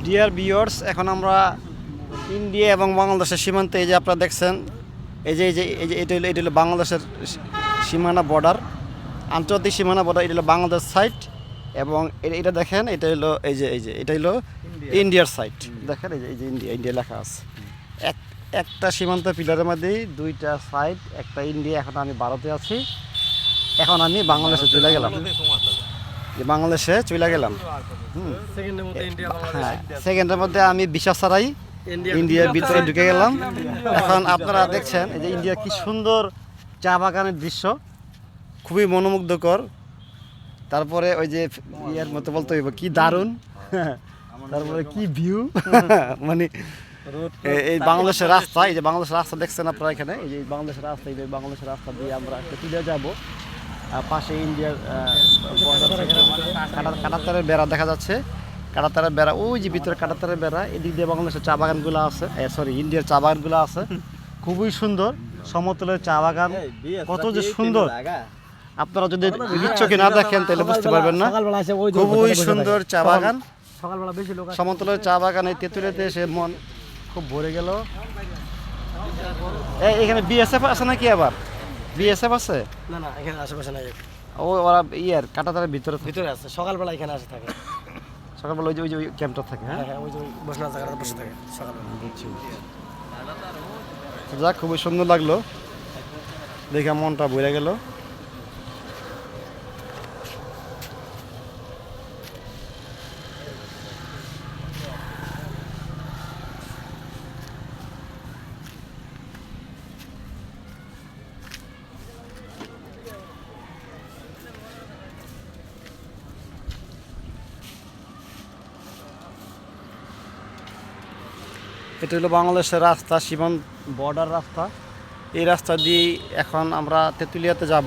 Dear viewers, এখন আমরা India এবং বাংলাদেশের সীমান্তে, এই যে আপনারা দেখছেন, এটা হলো বাংলাদেশের সীমানা বর্ডার, আন্তর্জাতিক সীমানা বর্ডার। এটা হলো বাংলাদেশ সাইড এবং এটা দেখেন, এটা হলো এটা হলো ইন্ডিয়ার সাইড। দেখেন এই যে ইন্ডিয়া লেখা আছে। একটা সীমান্ত পিলারের মধ্যেই দুইটা সাইড, একটা ইন্ডিয়া। এখন আমি ভারতে আছি, এখন আমি বাংলাদেশে চলে গেলাম, বাংলাদেশে চলে গেলাম। হ্যাঁ, সেকেন্ডের মধ্যে আমি ভিসা ছাড়াই ইন্ডিয়ার ভিতরে ঢুকে গেলাম। এখন আপনারা দেখছেন এই যে ইন্ডিয়ার কি সুন্দর চা বাগানের দৃশ্য, খুবই মনোমুগ্ধকর। তারপরে ওই যে ইয়ার মতো বলতে হইব কি দারুণ, তারপরে কি ভিউ। মানে এই বাংলাদেশের রাস্তা, এই যে বাংলাদেশের রাস্তা দেখছেন আপনারা এখানে, এই যে বাংলাদেশের রাস্তা, এই যে বাংলাদেশের রাস্তা দিয়ে আমরা একটা তুলে যাবো। পাশে ইন্ডিয়ার কাঁটাতারের বেড়া দেখা যাচ্ছে, কাঁটাতারের বেড়া, ওই যে ভিতরে কাঁটাতারের বেড়া। এদিক দিয়ে বাংলাদেশের চা বাগানগুলো আছে, ইন্ডিয়ার চা বাগানগুলো আছে, খুবই সুন্দর সমতলের চা বাগান, কত যে সুন্দর। আপনারা যদি চোখে না দেখেন তাহলে বুঝতে পারবেন না, খুবই সুন্দর চা বাগান, সমতলের চা বাগান। এই তেঁতুলিয়াতে এসে মন খুব ভরে গেল। এখানে বিএসএফ আছে নাকি? আবার বিএসএফ আছে? না না, এখানে আশেপাশে নাই। ওরা কাঁটাতারের ভিতরে আছে, সকালবেলা এখানে আসে থাকে। সকালবেলা ওই যে ক্যাম্পটা থাকে। হ্যাঁ, ওই যে বসনা জায়গাটা বসে থাকে সকালবেলা। বুঝছি। যাক, খুবই সুন্দর লাগলো দেখে, মনটা ভরে গেল। এটা হলো বাংলাদেশের রাস্তা, সীমান্ত বর্ডার রাস্তা। এই রাস্তা দিয়ে এখন আমরা তেঁতুলিয়াতে যাব।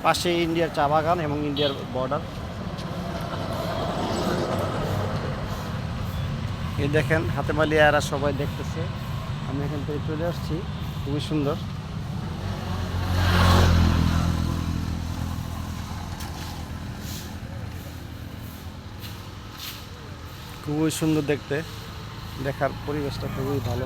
পাশে ইন্ডিয়ার চা বাগান এবং ইন্ডিয়ার বর্ডার। এই দেখেন হাতে মালিয়া এরা সবাই দেখতেছে, আমি এখান থেকে চলে আসছি। খুবই সুন্দর। খুবই সুন্দর দেখতে, দেখার পরিবেশটা খুবই ভালো।